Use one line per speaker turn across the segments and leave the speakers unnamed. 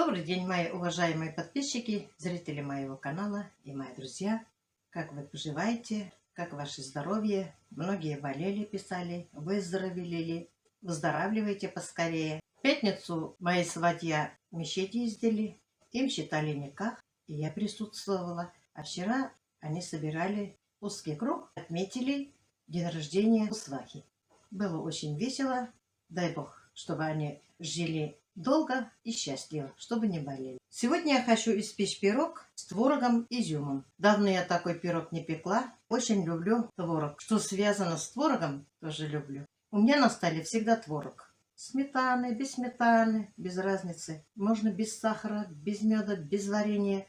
Добрый день, мои уважаемые подписчики, зрители моего канала и мои друзья. Как вы поживаете? Как ваше здоровье? Многие болели, писали, выздоровели, выздоравливайте поскорее. В пятницу мои сватья в мечети ездили, им считали никах, и я присутствовала. А вчера они собирали узкий круг, отметили день рождения у свахи. Было очень весело, дай бог, чтобы они жили долго и счастливо, чтобы не болели. Сегодня я хочу испечь пирог с творогом и изюмом. Давно я такой пирог не пекла. Очень люблю творог. Что связано с творогом, тоже люблю. У меня на столе всегда творог. Сметаны, без разницы. Можно без сахара, без меда, без варенья.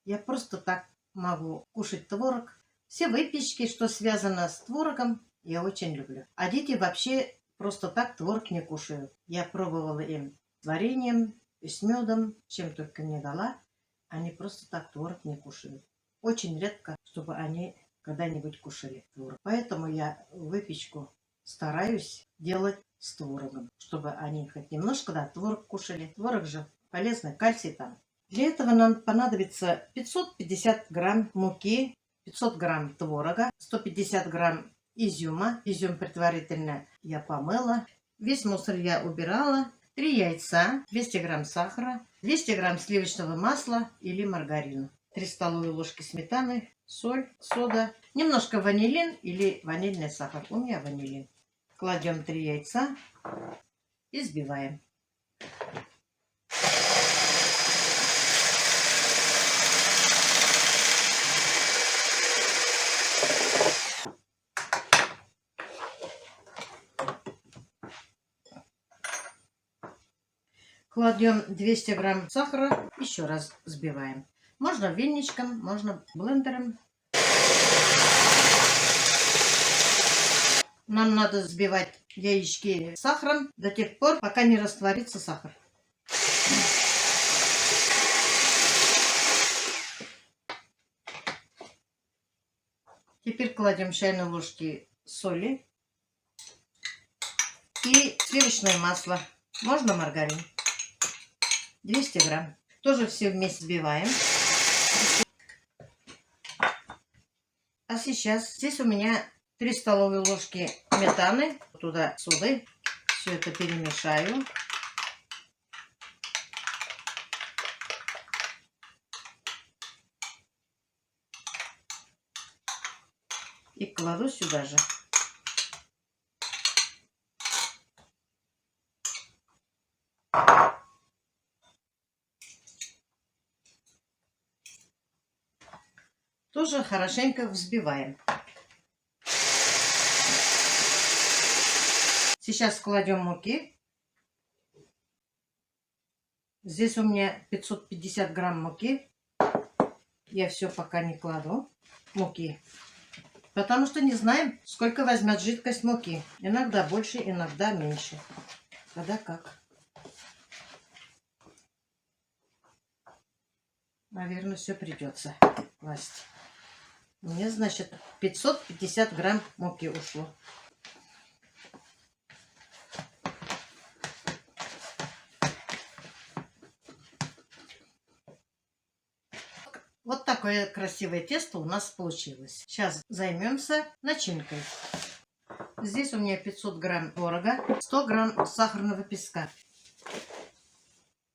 Я просто так могу кушать творог. Все выпечки, что связано с творогом, я очень люблю. А дети вообще просто так творог не кушают. Я пробовала им с вареньем, и с медом, чем только не дала. Они просто так творог не кушают. Очень редко, чтобы они когда-нибудь кушали творог. Поэтому я выпечку стараюсь делать с творогом, чтобы они хоть немножко, да, творог кушали. Творог же полезный, кальций там. Для этого нам понадобится 550 грамм муки, 500 грамм творога, 150 грамм изюма. Изюм предварительно я помыла. Весь мусор я убирала. 3 яйца, 200 грамм сахара, 200 грамм сливочного масла или маргарина, 3 столовые ложки сметаны, соль, сода, немножко ванилин или ванильный сахар. У меня ванилин. Кладем 3 яйца и взбиваем. Кладем 200 грамм сахара, еще раз взбиваем. Можно веничком, можно блендером. Нам надо взбивать яички сахаром до тех пор, пока не растворится сахар. Теперь кладем чайные ложки соли и сливочное масло. Можно маргарин. 200 грамм. Тоже все вместе взбиваем. А сейчас здесь у меня 3 столовые ложки сметаны. Туда соды. Все это перемешаю. И кладу сюда же. Тоже хорошенько взбиваем. Сейчас кладем муки. Здесь у меня 550 грамм муки. Я все пока не кладу муки. Потому что не знаем, сколько возьмет жидкость муки. Иногда больше, иногда меньше. Тогда как? Наверное, все придется класть. Мне, значит, 550 грамм муки ушло. Вот такое красивое тесто у нас получилось. Сейчас займемся начинкой. Здесь у меня 500 грамм творога, 100 грамм сахарного песка.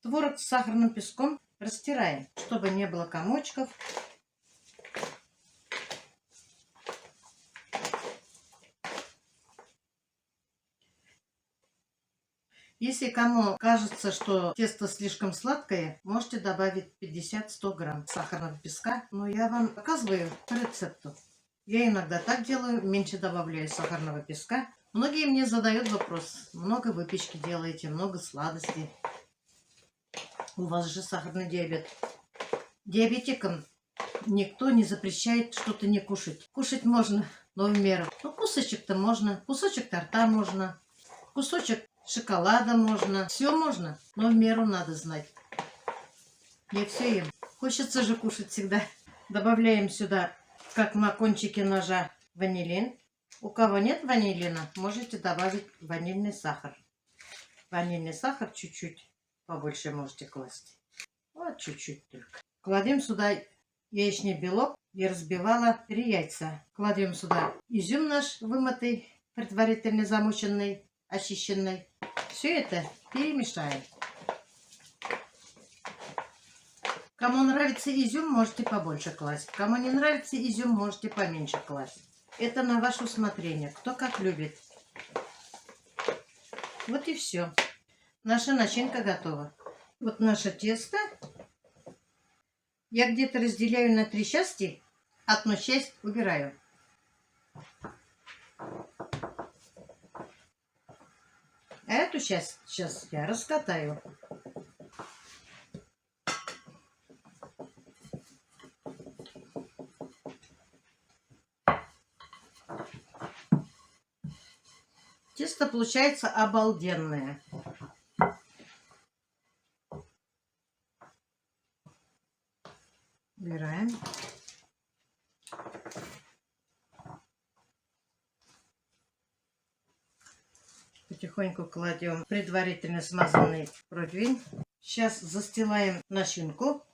Творог с сахарным песком растираем, чтобы не было комочков. Если кому кажется, что тесто слишком сладкое, можете добавить 50-100 грамм сахарного песка. Но я вам показываю по рецепту. Я иногда так делаю, меньше добавляю сахарного песка. Многие мне задают вопрос: много выпечки делаете, много сладостей. У вас же сахарный диабет. Диабетикам никто не запрещает что-то не кушать. Кушать можно, но в меру. Ну, кусочек-то можно, кусочек торта можно, кусочек шоколада можно. Все можно, но в меру надо знать. Я все ем. Хочется же кушать всегда. Добавляем сюда, как на кончике ножа, ванилин. У кого нет ванилина, можете добавить ванильный сахар. Ванильный сахар чуть-чуть побольше можете класть. Вот чуть-чуть только. Кладем сюда яичный белок. Я разбивала 3 яйца. Кладем сюда изюм наш вымытый, предварительно замоченный, очищенный. Все это перемешаем. Кому нравится изюм, можете побольше класть. Кому не нравится изюм, можете поменьше класть. Это на ваше усмотрение, кто как любит. Вот и все. Наша начинка готова. Вот наше тесто. Я где-то разделяю на 3 части. Одну часть убираю. А эту часть сейчас я раскатаю. Тесто получается обалденное. Убираем. Потихоньку кладем предварительно смазанный противень. Сейчас застилаем начинку.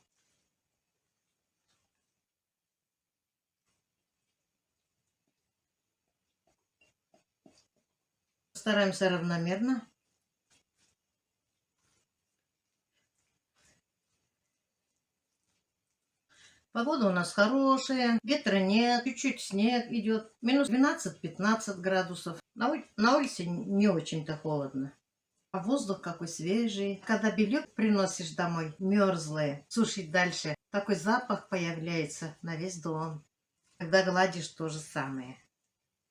Стараемся равномерно. Погода у нас хорошая, ветра нет, чуть-чуть снег идет. Минус 12-15 градусов. На улице не очень-то холодно. А воздух какой свежий. Когда белье приносишь домой, мерзлое, сушить дальше, такой запах появляется на весь дом. Когда гладишь, то же самое.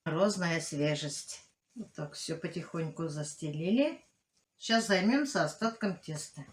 Морозная свежесть. Вот так все потихоньку застелили. Сейчас займемся остатком теста.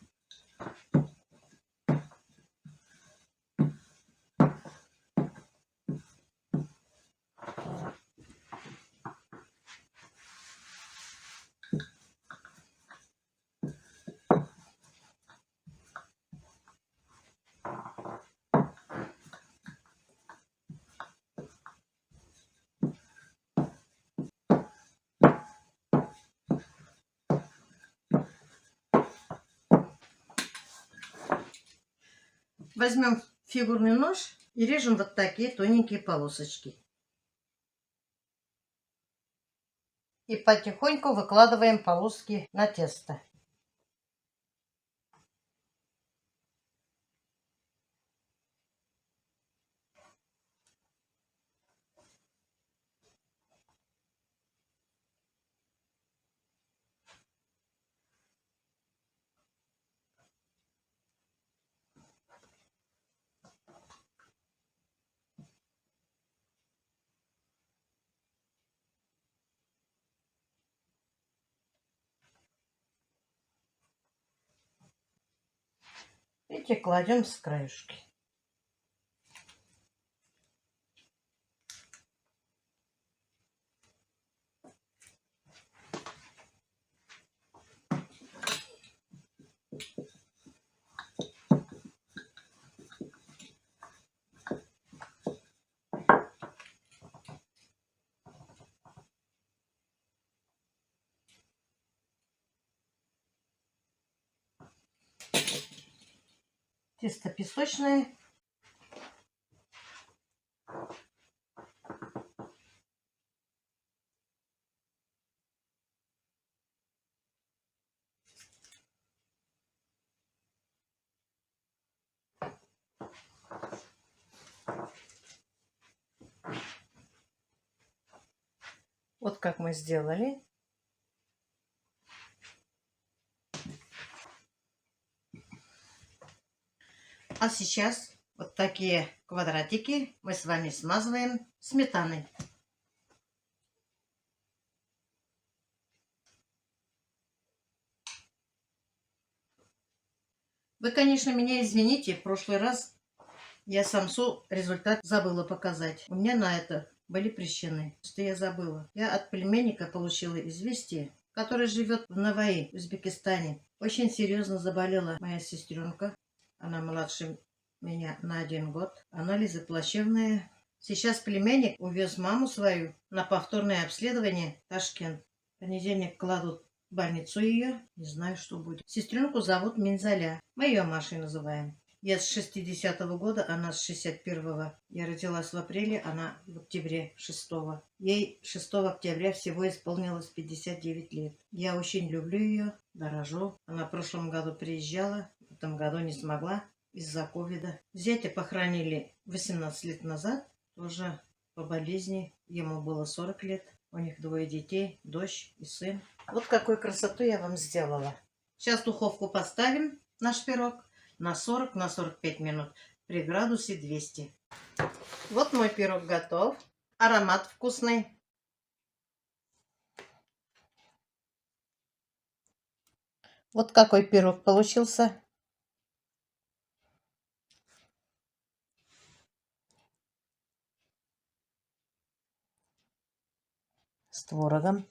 Возьмем фигурный нож и режем вот такие тоненькие полосочки. И потихоньку выкладываем полоски на тесто. Видите, кладем с краюшки. Тесто песочное. Вот как мы сделали. А сейчас вот такие квадратики мы с вами смазываем сметаной. Вы, конечно, меня извините, в прошлый раз я самсу результат забыла показать. У меня на это были причины, что я забыла. Я от племянника получила известие, который живет в Наваи, Узбекистане. Очень серьезно заболела моя сестренка. Она младше меня на 1 год. Анализы плачевные. Сейчас племянник увез маму свою на повторное обследование в Ташкент. В понедельник кладут в больницу ее. Не знаю, что будет. Сестренку зовут Минзаля. Мы ее Машей называем. Я с 60-го года, она с 61-го. Я родилась в апреле, она в октябре 6-го. Ей 6 октября всего исполнилось 59 лет. Я очень люблю ее, дорожу. Она в прошлом году приезжала, в этом году не смогла из-за ковида. Зятя похоронили 18 лет назад, тоже по болезни. Ему было 40 лет. У них 2 детей, дочь и сын. Вот какую красоту я вам сделала. Сейчас духовку поставим, наш пирог, на 40-45 минут при градусе 200. Вот мой пирог готов. Аромат вкусный. Вот какой пирог получился. С творогом.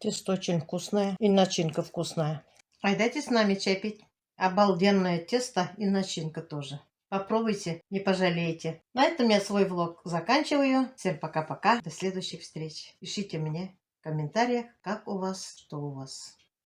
Тесто очень вкусное и начинка вкусная. Дайте с нами чай пить. Обалденное тесто и начинка тоже. Попробуйте, не пожалеете. На этом я свой влог заканчиваю. Всем пока-пока. До следующих встреч. Пишите мне в комментариях, как у вас, что у вас.